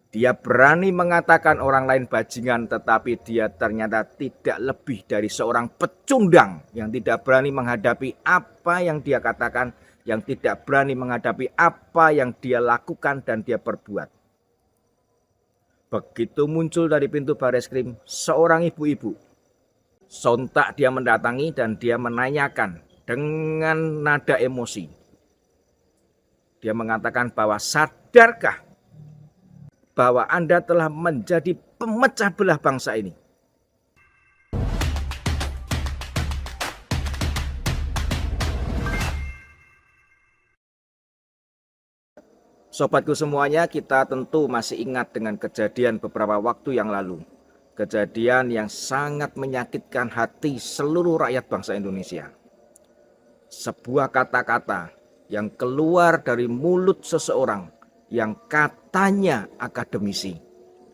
Dia berani mengatakan orang lain bajingan, tetapi dia ternyata tidak lebih dari seorang pecundang yang tidak berani menghadapi apa yang dia katakan, yang tidak berani menghadapi apa yang dia lakukan dan dia perbuat. Begitu muncul dari pintu Bareskrim seorang ibu-ibu, sontak dia mendatangi dan dia menanyakan dengan nada emosi. Dia mengatakan bahwa sadarkah bahwa Anda telah menjadi pemecah belah bangsa ini. Sobatku semuanya, kita tentu masih ingat dengan kejadian beberapa waktu yang lalu. Kejadian yang sangat menyakitkan hati seluruh rakyat bangsa Indonesia. Sebuah kata-kata yang keluar dari mulut seseorang yang katanya akademisi,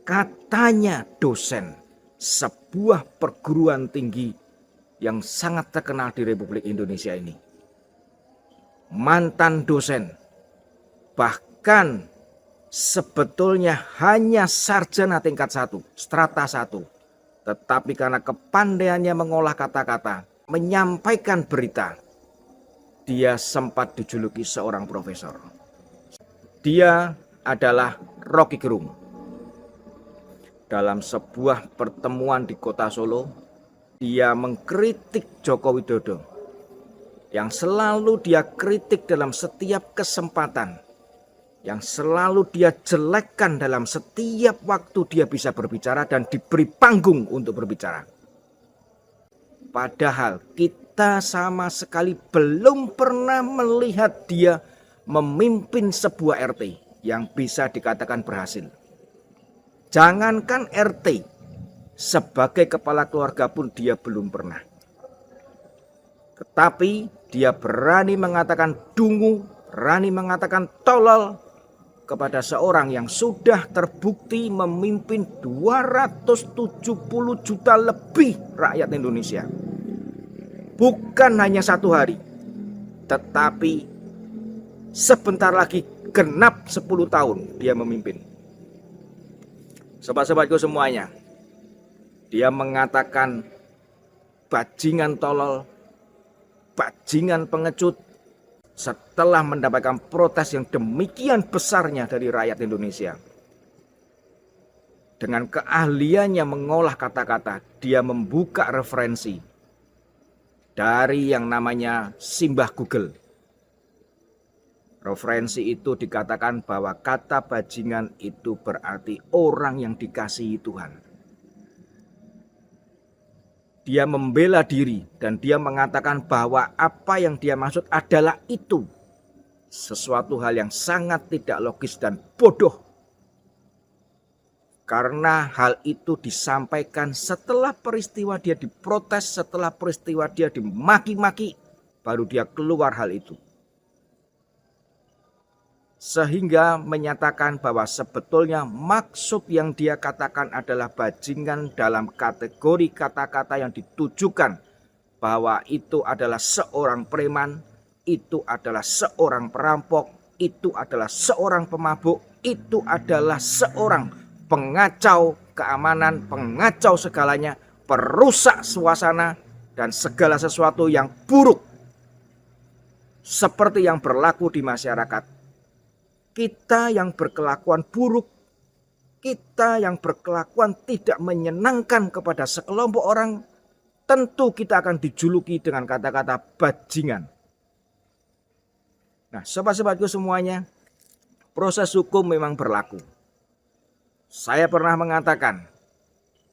katanya dosen, sebuah perguruan tinggi yang sangat terkenal di Republik Indonesia ini. Mantan dosen, bahkan sebetulnya hanya sarjana tingkat 1, strata 1. Tetapi karena kepandaiannya mengolah kata-kata, menyampaikan berita, dia sempat dijuluki seorang profesor. Dia adalah Rocky Gerung. Dalam sebuah pertemuan di kota Solo, dia mengkritik Joko Widodo yang selalu dia kritik dalam setiap kesempatan, yang selalu dia jelekkan dalam setiap waktu dia bisa berbicara dan diberi panggung untuk berbicara. Padahal kita sama sekali belum pernah melihat dia memimpin sebuah RT yang bisa dikatakan berhasil. Jangankan RT, sebagai kepala keluarga pun dia belum pernah. Tetapi dia berani mengatakan dungu, berani mengatakan tolol kepada seorang yang sudah terbukti memimpin 270 juta lebih rakyat Indonesia. Bukan hanya 1 hari, tetapi sebentar lagi genap 10 tahun dia memimpin. Sobat-sobatku semuanya, dia mengatakan bajingan tolol, bajingan pengecut setelah mendapatkan protes yang demikian besarnya dari rakyat Indonesia. Dengan keahliannya mengolah kata-kata, dia membuka referensi dari yang namanya Simbah Google. Referensi itu dikatakan bahwa kata bajingan itu berarti orang yang dikasihi Tuhan. Dia membela diri dan dia mengatakan bahwa apa yang dia maksud adalah itu. Sesuatu hal yang sangat tidak logis dan bodoh. Karena hal itu disampaikan setelah peristiwa dia diprotes, setelah peristiwa dia dimaki-maki, baru dia keluar hal itu. Sehingga menyatakan bahwa sebetulnya maksud yang dia katakan adalah bajingan dalam kategori kata-kata yang ditujukan bahwa itu adalah seorang preman, itu adalah seorang perampok, itu adalah seorang pemabuk, itu adalah seorang pengacau keamanan, pengacau segalanya, perusak suasana dan segala sesuatu yang buruk seperti yang berlaku di masyarakat. Kita yang berkelakuan buruk, kita yang berkelakuan tidak menyenangkan kepada sekelompok orang, tentu kita akan dijuluki dengan kata-kata bajingan. Nah, sobat-sobatku semuanya, proses hukum memang berlaku. Saya pernah mengatakan,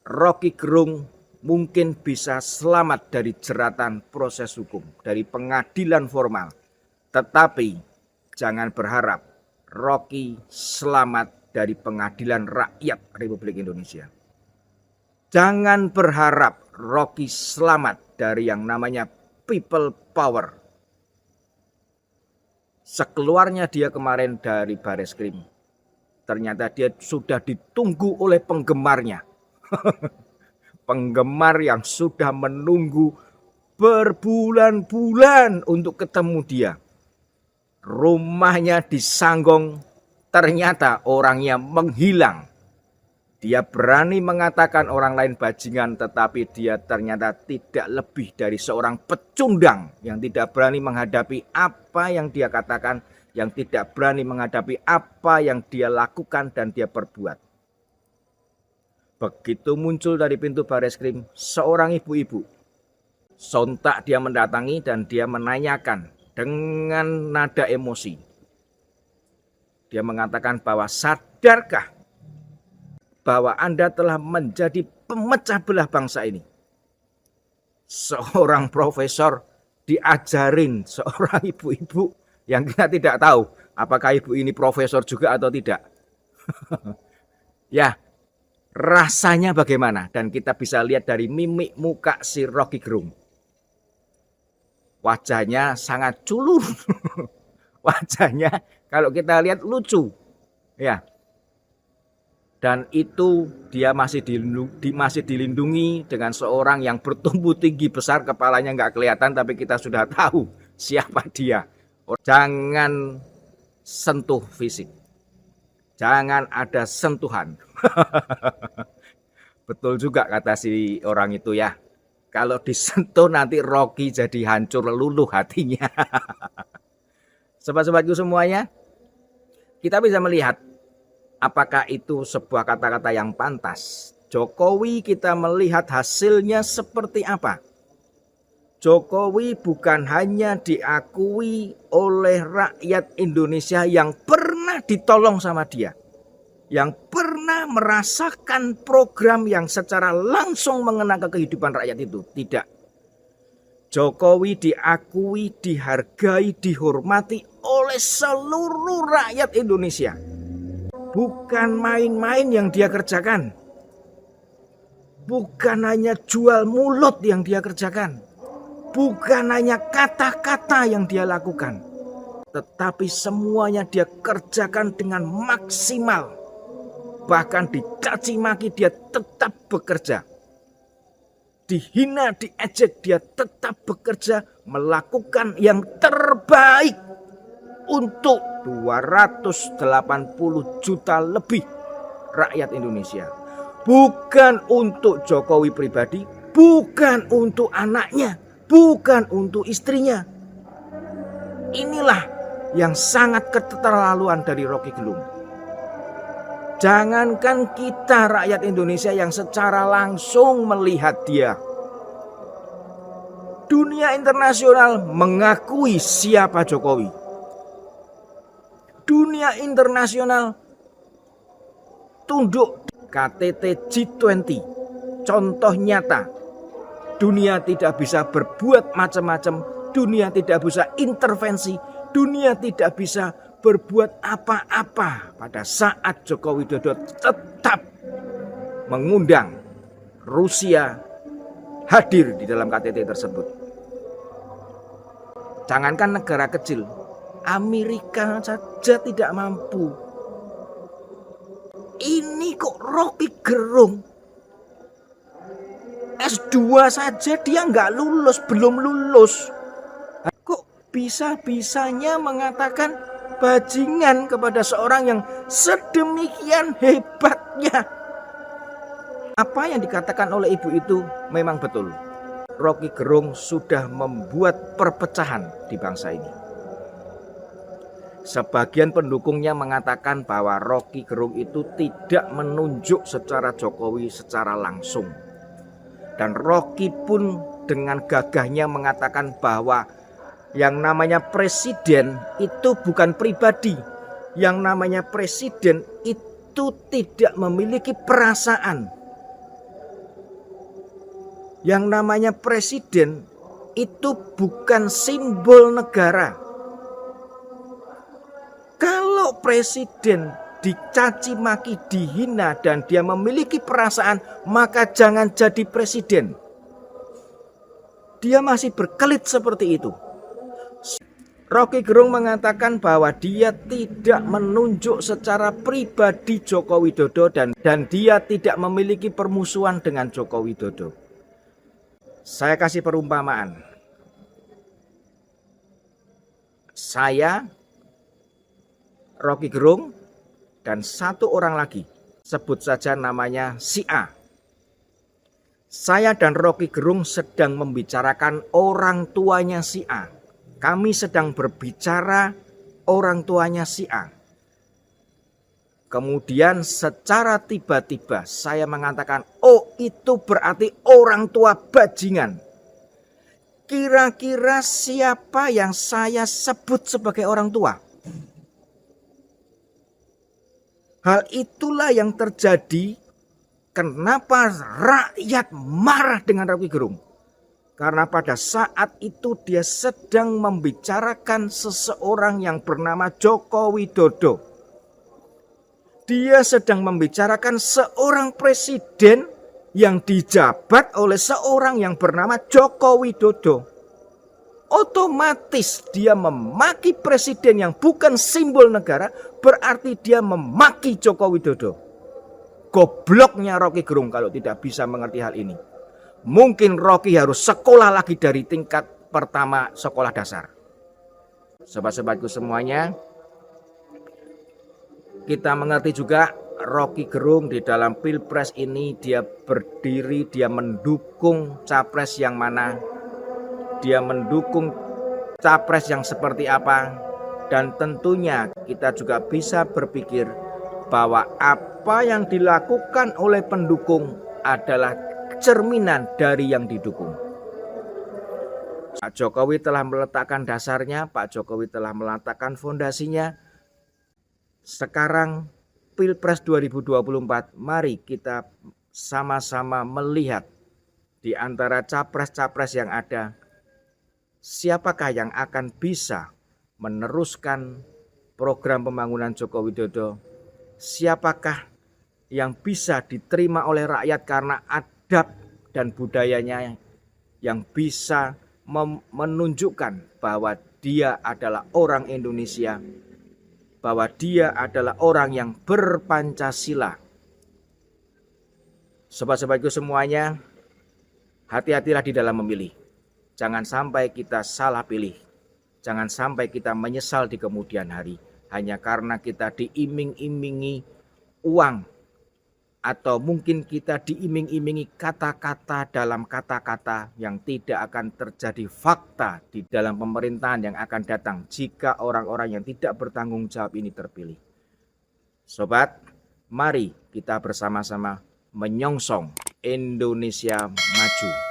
Rocky Gerung mungkin bisa selamat dari jeratan proses hukum, dari pengadilan formal. Tetapi jangan berharap Rocky selamat dari pengadilan rakyat Republik Indonesia. Jangan berharap Rocky selamat dari yang namanya people power. Sekeluarnya dia kemarin dari Bareskrim, ternyata dia sudah ditunggu oleh penggemarnya. Penggemar yang sudah menunggu berbulan-bulan untuk ketemu dia. Rumahnya disanggong, ternyata orangnya menghilang. Dia berani mengatakan orang lain bajingan, tetapi dia ternyata tidak lebih dari seorang pecundang yang tidak berani menghadapi apa yang dia katakan, yang tidak berani menghadapi apa yang dia lakukan dan dia perbuat. Begitu muncul dari pintu Bareskrim seorang ibu-ibu, sontak dia mendatangi dan dia menanyakan dengan nada emosi. Dia mengatakan bahwa sadarkah bahwa Anda telah menjadi pemecah belah bangsa ini. Seorang profesor diajarin seorang ibu-ibu yang kita tidak tahu apakah ibu ini profesor juga atau tidak. Ya, rasanya bagaimana? Dan kita bisa lihat dari mimik muka si Rocky Gerung. Wajahnya sangat culun. Wajahnya kalau kita lihat lucu. Ya. Dan itu dia masih dilindungi dengan seorang yang bertumbuh tinggi besar, kepalanya nggak kelihatan, tapi kita sudah tahu siapa dia. Jangan sentuh fisik, jangan ada sentuhan. Betul juga kata si orang itu ya. Kalau disentuh nanti Rocky jadi hancur luluh hatinya. Sobat-sobatku semuanya, kita bisa melihat apakah itu sebuah kata-kata yang pantas? Jokowi kita melihat hasilnya seperti apa? Jokowi bukan hanya diakui oleh rakyat Indonesia yang pernah ditolong sama dia, yang pernah merasakan program yang secara langsung mengena ke kehidupan rakyat itu. Tidak. Jokowi diakui, dihargai, dihormati oleh seluruh rakyat Indonesia. Bukan main-main yang dia kerjakan. Bukan hanya jual mulut yang dia kerjakan. Bukan hanya kata-kata yang dia lakukan. Tetapi semuanya dia kerjakan dengan maksimal. Bahkan dicaci maki dia tetap bekerja. Dihina, diejek dia tetap bekerja. Melakukan yang terbaik untuk 280 juta lebih rakyat Indonesia. Bukan untuk Jokowi pribadi, bukan untuk anaknya, bukan untuk istrinya. Inilah yang sangat keterlaluan dari Rocky Gerung. Jangankan kita rakyat Indonesia yang secara langsung melihat dia. Dunia internasional mengakui siapa Jokowi. Dunia internasional tunduk. KTT G20 contoh nyata. Dunia tidak bisa berbuat macam-macam, dunia tidak bisa intervensi, dunia tidak bisa berbuat apa-apa pada saat Joko Widodo tetap mengundang Rusia hadir di dalam KTT tersebut. Jangankan negara kecil, Amerika saja tidak mampu. Ini kok Rocky Gerung S2 saja dia nggak lulus, belum lulus. Kok bisa-bisanya mengatakan bajingan kepada seorang yang sedemikian hebatnya? Apa yang dikatakan oleh ibu itu memang betul. Rocky Gerung sudah membuat perpecahan di bangsa ini. Sebagian pendukungnya mengatakan bahwa Rocky Gerung itu tidak menunjuk secara Jokowi secara langsung. Dan Rocky pun dengan gagahnya mengatakan bahwa yang namanya presiden itu bukan pribadi. Yang namanya presiden itu tidak memiliki perasaan. Yang namanya presiden itu bukan simbol negara. Kalau presiden dicaci maki, dihina, dan dia memiliki perasaan, maka jangan jadi presiden. Dia masih berkelit seperti itu. Rocky Gerung mengatakan bahwa dia tidak menunjuk secara pribadi Joko Widodo dan dia tidak memiliki permusuhan dengan Joko Widodo. Saya kasih perumpamaan. Saya, Rocky Gerung, dan satu orang lagi. sebut saja namanya si A. Saya dan Rocky Gerung sedang membicarakan orang tuanya si A. Kami sedang berbicara orang tuanya si A. Kemudian secara tiba-tiba saya mengatakan, oh itu berarti orang tua bajingan. Kira-kira siapa yang saya sebut sebagai orang tua? Hal itulah yang terjadi. Kenapa rakyat marah dengan Rocky Gerung? Karena pada saat itu dia sedang membicarakan seseorang yang bernama Joko Widodo. Dia sedang membicarakan seorang presiden yang dijabat oleh seorang yang bernama Joko Widodo. Otomatis dia memaki presiden yang bukan simbol negara, berarti dia memaki Joko Widodo. Gobloknya Rocky Gerung kalau tidak bisa mengerti hal ini. Mungkin Rocky harus sekolah lagi dari tingkat pertama sekolah dasar. Sobat-sobatku semuanya, kita mengerti juga Rocky Gerung di dalam Pilpres ini dia berdiri, dia mendukung capres yang mana, dia mendukung capres yang seperti apa, dan tentunya kita juga bisa berpikir bahwa apa yang dilakukan oleh pendukung adalah cerminan dari yang didukung. Pak Jokowi telah meletakkan dasarnya, Pak Jokowi telah meletakkan fondasinya. Sekarang Pilpres 2024, mari kita sama-sama melihat di antara capres-capres yang ada, siapakah yang akan bisa meneruskan program pembangunan Joko Widodo, siapakah yang bisa diterima oleh rakyat karena adab dan budayanya yang bisa menunjukkan bahwa dia adalah orang Indonesia, bahwa dia adalah orang yang berpancasila. Sobat-sobatku semuanya, hati-hatilah di dalam memilih. Jangan sampai kita salah pilih. Jangan sampai kita menyesal di kemudian hari hanya karena kita diiming-imingi uang, atau mungkin kita diiming-imingi kata-kata dalam kata-kata yang tidak akan terjadi fakta di dalam pemerintahan yang akan datang jika orang-orang yang tidak bertanggung jawab ini terpilih. Sobat, mari kita bersama-sama menyongsong Indonesia maju.